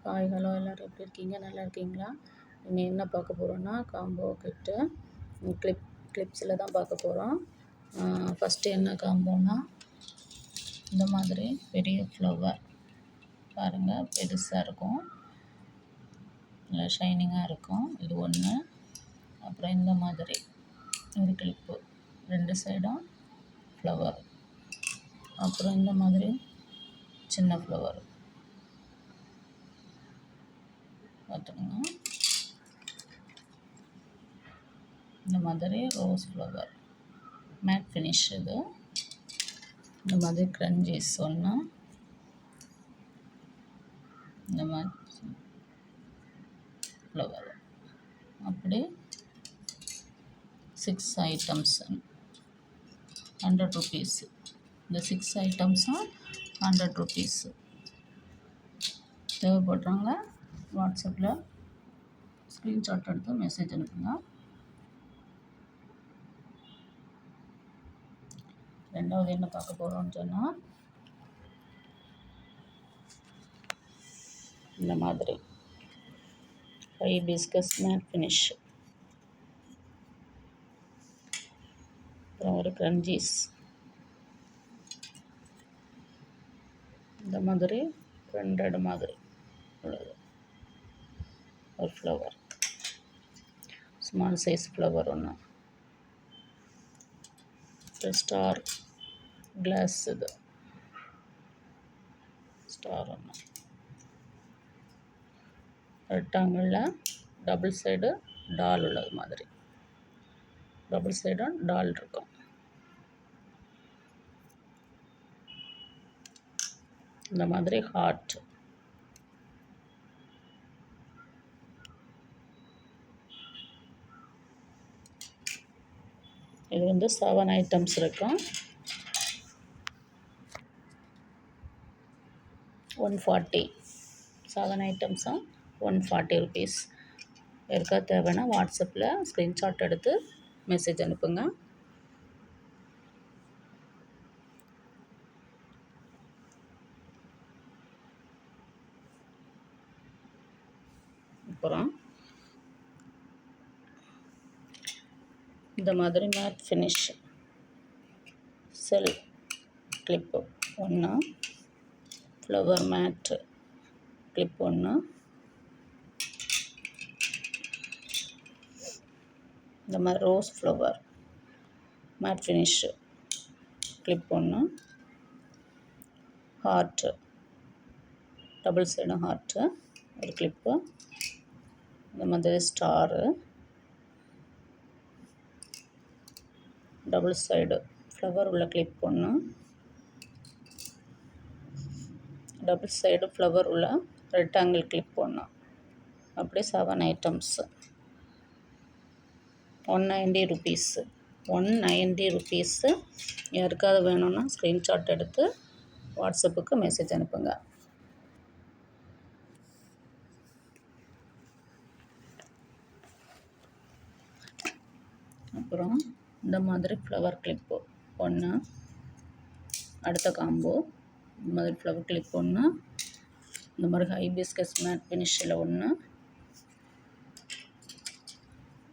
Hi hello எல்லோரும் எப்படி இருக்கீங்க? நல்லா இருக்கீங்களா? இனி என்ன பார்க்க போகிறோன்னா காம்போ கிட்டு கிளிப்ஸில் தான் பார்க்க போகிறோம். ஃபஸ்ட்டு என்ன காம்போனா இந்த மாதிரி பெரிய ஃப்ளவர் பாருங்கள், பெருசாக இருக்கும், நல்லா ஷைனிங்காக இருக்கும். இது ஒன்று. அப்புறம் இந்த மாதிரி ஒரு கிளிப்பு, 2 சைடும் ஃப்ளவர். அப்புறம் இந்த மாதிரி சின்ன ஃப்ளவர் பார்த்துக்கோங்க. இந்த மாதிரி ரோஸ் ஃப்ளவர் மேட் ஃபினிஷ். இது இந்த மாதிரி க்ரன்ச்சீஸ் ஒன்று, இந்த மாதிரி ஃப்ளவர். அப்படி 6 ஐட்டம்ஸ் 100 rupees. இந்த 6 ஐட்டம்ஸும் 100 rupees. தேவைப்படுறவங்க வாட்ஸ்அப்பில் ஸ்க்ரீன்ஷாட் எடுத்து மெசேஜ் அனுப்புங்க. ரெண்டாவது என்ன பார்க்க போகிறோம்னு சொன்னால் இந்த மாதிரி ஹைபிஸ்கஸ் மேட் ஃபினிஷ். அப்புறம் ஒரு க்ரன்ச்சீஸ் இந்த மாதிரி பிரிண்டட் மாதிரி உள்ளது. ஒரு ஃப்ளவர், ஸ்மால் சைஸ் ஃப்ளவர் ஒன்று. ஸ்டார் கிளாஸ், இது ஸ்டார் ஒன்று. ரெக்டாங்கிளில் டபுள் சைடு டால் உள்ளது மாதிரி, டபுள் சைடும் டால் இருக்கும். இந்த மாதிரி ஹார்ட். இது வந்து 7 ஐட்டம்ஸ் இருக்கும். 140. 7 ஐட்டம்ஸும் 140 rupees. யாருக்கா தேவைன்னா வாட்ஸ்அப்பில் ஸ்க்ரீன்ஷாட் எடுத்து மெசேஜ் அனுப்புங்க. அப்புறம் இந்த மாதிரி மேட் ஃபினிஷ் செல் கிளிப்பு ஒன்று, ஃப்ளவர் மேட் கிளிப் ஒன்று, இந்த மாதிரி rose flower matte finish clip ஒன்று, ஹார்ட்டு டபுள் சைடு ஹார்ட்டு ஒரு கிளிப்பு, இந்த மாதிரி ஸ்டாரு டபுள் சைடு ஃப்ளவர் உள்ள கிளிப் ஒன்று, டபுள் சைடு ஃப்ளவர் உள்ள ரெக்டாங்கிள் கிளிப் ஒன்று. அப்படி 7 ஐட்டம்ஸ் 190 rupees. 190 rupees. யாருக்காவது வேணும்னா ஸ்க்ரீன்ஷாட் எடுத்து வாட்ஸ்அப்புக்கு மெசேஜ் அனுப்புங்க. அப்புறம் இந்த மாதிரி ஃப்ளவர் கிளிப்பு ஒன்று. அடுத்த காம்போ இந்த மாதிரி ஃப்ளவர் கிளிப் ஒன்று, இந்த மாதிரி ஹைபிஸ்கஸ் மேட் ஃபினிஷில் ஒன்று,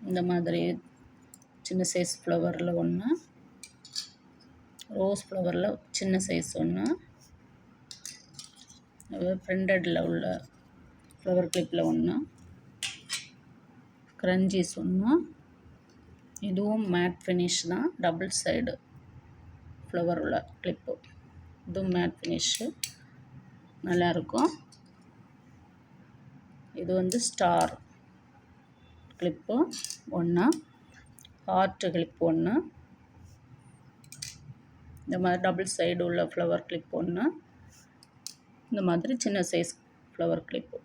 இந்த மாதிரி சின்ன சைஸ் ஃப்ளவரில் ஒன்று, ரோஸ் ஃப்ளவரில் சின்ன சைஸ் ஒன்று, பிரிண்டடில் உள்ள ஃப்ளவர் கிளிப்பில் ஒன்று, க்ரன்ச்சீஸ் ஒன்று. இதுவும் மேட் ஃபினிஷ் தான், டபுள் சைடு ஃப்ளவர் உள்ள கிளிப்பு. இதுவும் மேட் ஃபினிஷ்ஷு நல்லாயிருக்கும். இது வந்து ஸ்டார் கிளிப்பு ஒன்று, ஹார்ட்டு கிளிப் ஒன்று, இந்த மாதிரி டபுள் சைடு உள்ள ஃப்ளவர் கிளிப் ஒன்று, இந்த மாதிரி சின்ன சைஸ் ஃப்ளவர் கிளிப்பு.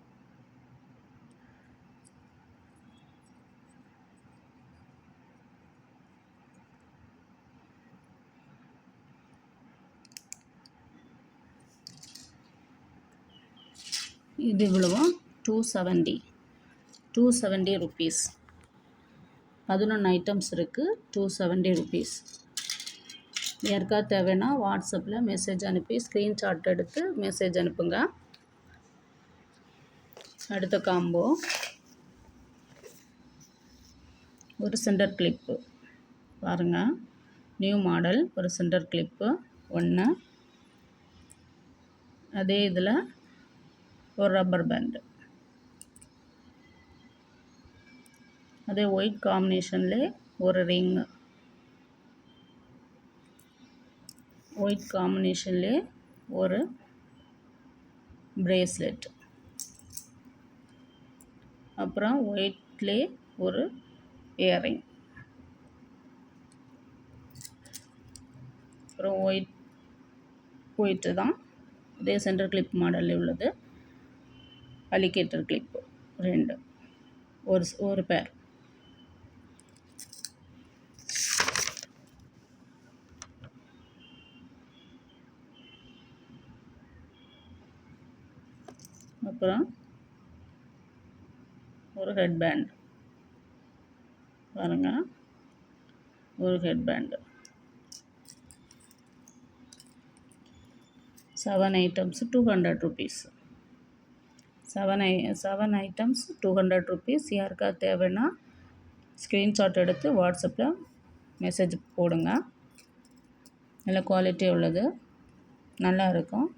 இது இவ்வளவும் 270 rupees. 11 ஐட்டம்ஸ் இருக்குது, 270 rupees. யாருக்காவது தேவைன்னா வாட்ஸ்அப்பில் மெசேஜ் அனுப்பி ஸ்க்ரீன்ஷாட் எடுத்து மெசேஜ் அனுப்புங்க. அடுத்த காம்போ ஒரு சென்டர் கிளிப்பு பாருங்கள். நியூ மாடல் ஒரு சென்டர் கிளிப்பு ஒன்று. அதே இதில் ஒரு ரப்பர் பேண்டு. அதே ஒயிட் காம்பினேஷன்லே ஒரு ரிங்கு. ஒயிட் காம்பினேஷன்லே ஒரு பிரேஸ்லெட். அப்புறம் ஒயிட்லே ஒரு இயரிங். அப்புறம் ஒயிட்டு தான் இதே சென்டர் கிளிப் மாடலில் உள்ளது. அலிகேட்டர் கிளிப்பு 2 ஒரு பேர். அப்புறம் ஒரு ஹெட் பேண்ட் பாருங்கள். ஒரு head pant 7 items 200 rupees. 7 items 200 rupees. யாருக்கா தேவைன்னா ஸ்க்ரீன்ஷாட் எடுத்து வாட்ஸ்அப்பில் மெசேஜ் போடுங்க. நல்ல குவாலிட்டி உள்ளது, நல்லா இருக்கும்.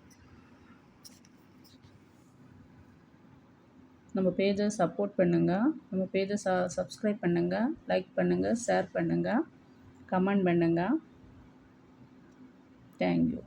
நம்ம பேஜை சப்போர்ட் பண்ணுங்கள். நம்ம பேஜை சப்ஸ்கிரைப் பண்ணுங்கள், லைக் பண்ணுங்கள், ஷேர் பண்ணுங்கள், கமெண்ட் பண்ணுங்கள். தேங்க்யூ.